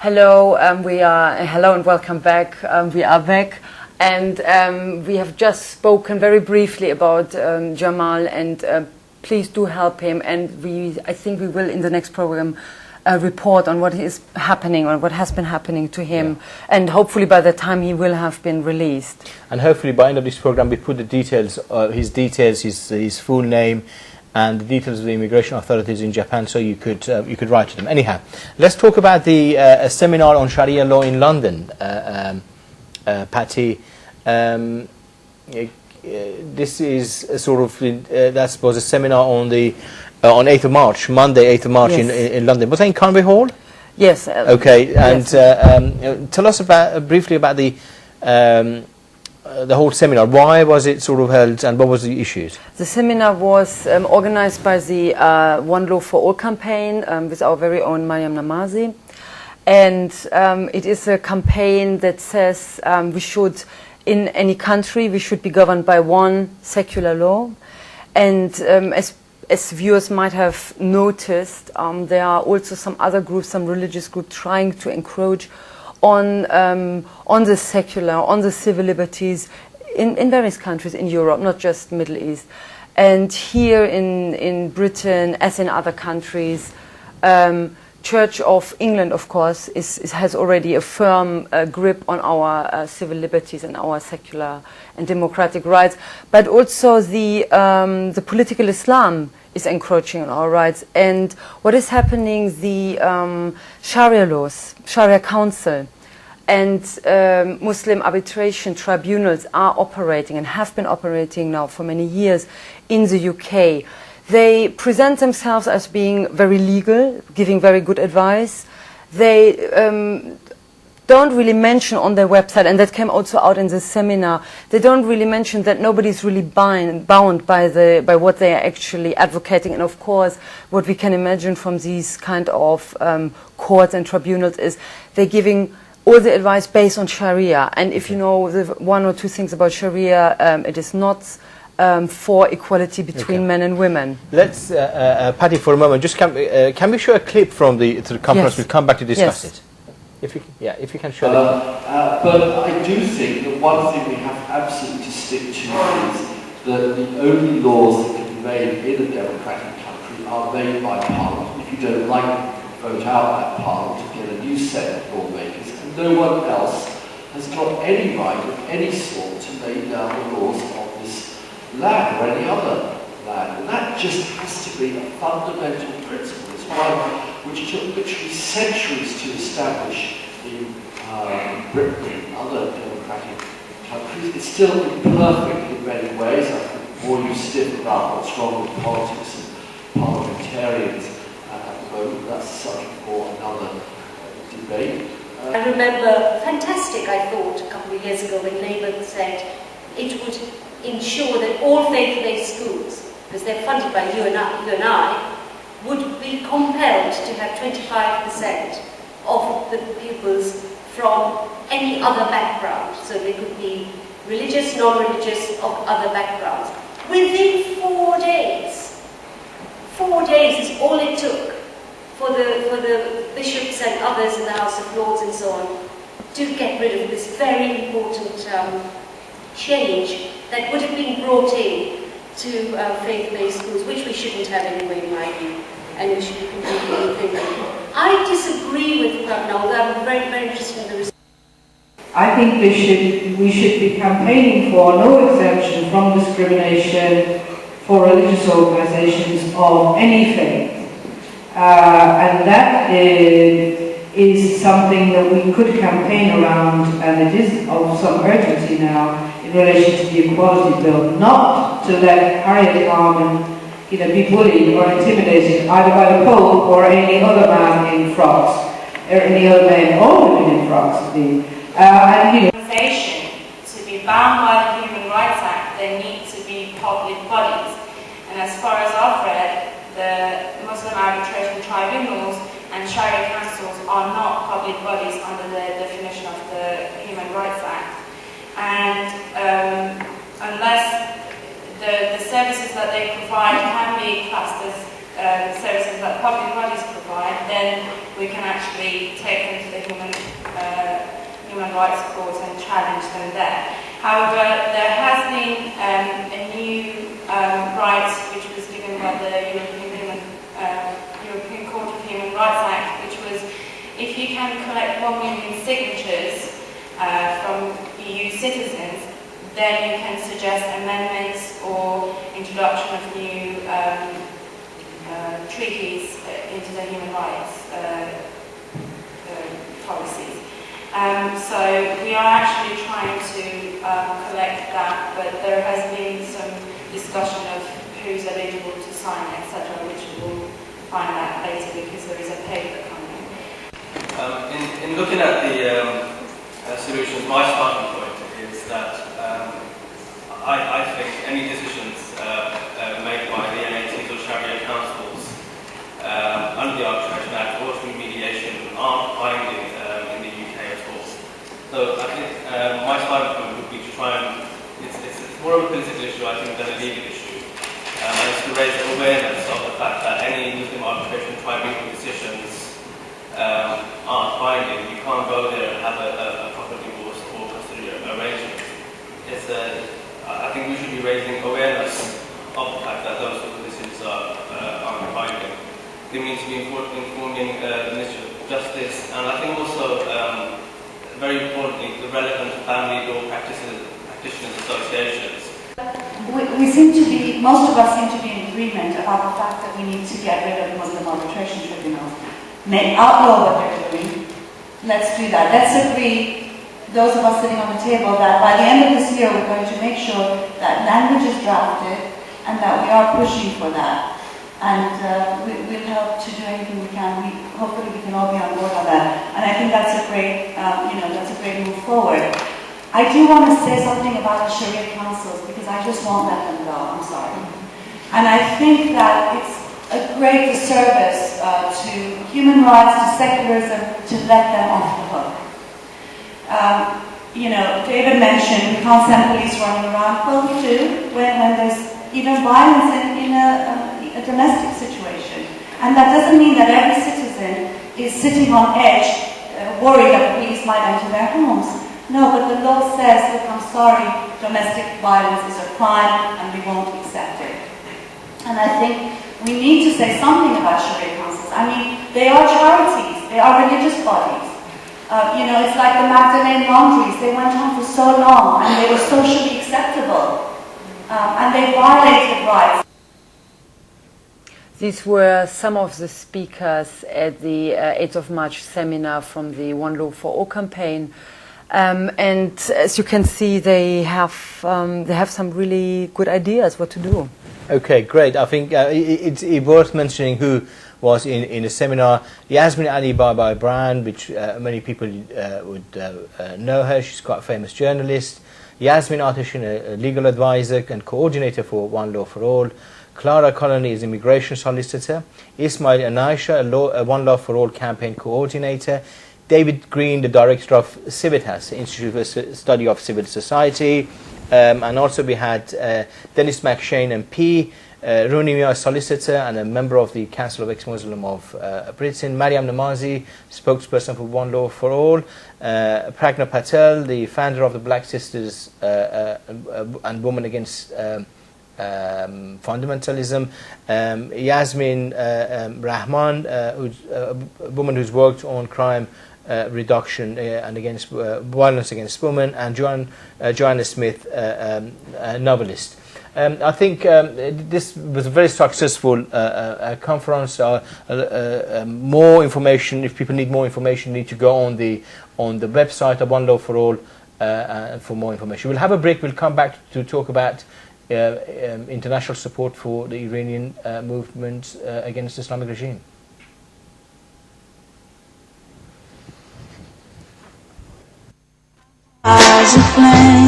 Hello, hello and welcome back. We are back, and we have just spoken very briefly about Jamal, and please do help him. And I think we will in the next program report on what is happening or what has been happening to him, and hopefully by the time he will have been released. And hopefully by the end of this program we put the details, his full name, and the details of the immigration authorities in Japan, so you could write to them. Anyhow, let's talk about the seminar on Sharia law in London, Patty. This is a sort of that was a seminar on 8th of March, Monday, 8th of March, yes, in London. Was that in Conway Hall? Yes. Okay, and yes. Tell us briefly about the whole seminar. Why was it sort of held, and what was the issues? The seminar was organized by the One Law for All campaign with our very own Maryam Namazie, and it is a campaign that says we should, in any country, we should be governed by one secular law, and as viewers might have noticed, there are also some other groups, some religious groups, trying to encroach on the secular, on the civil liberties in various countries in Europe, not just Middle East. And here in Britain, as in other countries, Church of England, of course, has already a firm grip on our civil liberties and our secular and democratic rights. But also the political Islam is encroaching on our rights. And what is happening, the Sharia laws, Sharia Council, and Muslim arbitration tribunals are operating and have been operating now for many years in the UK. They present themselves as being very legal, giving very good advice. They don't really mention on their website, and that came also out in the seminar, they don't really mention that nobody's really bound by what they are actually advocating. And of course, what we can imagine from these kind of courts and tribunals is they're giving all the advice based on Sharia. And if you know the one or two things about Sharia, it is not for equality between men and women. Let's, Patty, for a moment, just can we show a clip from the conference? Yes. We'll come back to discuss Yes. it. If you can show that. But I do think that one thing we have absolutely to stick to is that the only laws that can be made in a democratic country are made by Parliament. If you don't like them, vote out that Parliament to get a new set of lawmakers. And no one else has got any right of any sort to lay down the laws of this land or any other land. And that just has to be a fundamental principle. It's one which took literally centuries to establish in Britain and other democratic countries. It's still imperfect in many ways. I think more you stiff about what's wrong with politics and parliamentarians at the moment. That's a subject for another debate. I remember, fantastic I thought, a couple of years ago when Labour said it would ensure that all faith-based schools, because they're funded by you and I, would be compelled to have 25% of the pupils from any other background. So they could be religious, non-religious, of other backgrounds. Within 4 days. 4 days is all it took for the bishops and others in the House of Lords and so on to get rid of this very important change that would have been brought in to faith-based schools, which we shouldn't have anyway, in my view, and we should be completely in favour. I disagree with Pragna, although I'm very, very interested in the result. I think we should be campaigning for no exemption from discrimination for religious organisations of any faith. And that is something that we could campaign around, and it is of some urgency now in relation to the Equality Bill, not to let Harriet Harman be bullied or intimidated either by the Pope or any other man in frocks, or any other men or women in frocks, indeed. To be bound by the Human Rights Act, there need to be public bodies. And as far as I've read, the Muslim arbitration tribunals and Sharia councils are not public bodies under the definition of the Human Rights Act. And unless the services that they provide can be classed as services that public bodies provide, then we can actually take them to the Human Rights Court and challenge them there. However, there has been a new right which was given by the European Court of Human Rights Act, which was if you can collect 1 million signatures from EU citizens, then you can suggest amendments or introduction of new treaties into the human rights policies. So we are actually trying to collect that, but there has been some discussion of who's eligible to sign, etc., which we'll find out later because there is a paper coming. In looking at the solutions, my starting point is that I think any decisions made by the NATs or Sharia councils under the Arbitration Act or through mediation aren't binding in the UK at all. So I think my starting point would be to try and, it's more of a political issue I think than a legal issue. And it's to raise awareness of the fact that any Muslim arbitration tribunal decisions aren't binding. You can't go there and have a proper divorce or custody arrangement. I think we should be raising awareness of the fact that those sort of decisions aren't binding. They need to be informing the Ministry of Justice, and I think also, very importantly, the relevant family law practitioners associations. We seem to be, most of us seem to be in agreement about the fact that we need to get rid of Muslim arbitration tribunals. Outlaw what they're doing. Let's do that. Let's agree, those of us sitting on the table, that by the end of this year we're going to make sure that language is drafted and that we are pushing for that. And we'll help to do anything we can. Hopefully we can all be on board on that. And I think that's a great, that's a great move forward. I do want to say something about the Sharia councils because I just won't let them go. I'm sorry. And I think that it's a great disservice to human rights, to secularism, to let them off the hook. David mentioned we can't send police running around. Well, we do when there's even violence in a domestic situation. And that doesn't mean that every citizen is sitting on edge, worried that police might enter their homes. No, but the law says, look, I'm sorry, domestic violence is a crime and we won't accept it. And I think we need to say something about Sharia councils. I mean, they are charities, they are religious bodies. It's like the Magdalene laundries. They went on for so long and they were socially acceptable. And they violated rights. These were some of the speakers at the 8th of March seminar from the One Law for All campaign. And as you can see, they have some really good ideas what to do. Okay, great. I think it's worth mentioning who was in the seminar. Yasmin Alibhai-Brown, which many people would know her. She's quite a famous journalist. Yasmin Atishin, a legal advisor and coordinator for One Law for All. Clara Colony is immigration solicitor. Ismail Anaisha, a One Law for All campaign coordinator. David Green, the director of Civitas, Institute for Study of Civil Society. And also we had Dennis McShane MP, Rooney Mia, solicitor and a member of the Council of Ex-Muslim of Britain. Maryam Namazie, spokesperson for One Law for All. Pragna Patel, the founder of the Black Sisters and Women Against Fundamentalism. Yasmin Rahman, who's a woman who's worked on crime reduction and against violence against women, and Joanna Smith, a novelist. I think this was a very successful conference. More information, if people need more information, need to go on the website of One Law for All for more information. We'll have a break. We'll come back to talk about international support for the Iranian movement against the Islamic regime. As a flame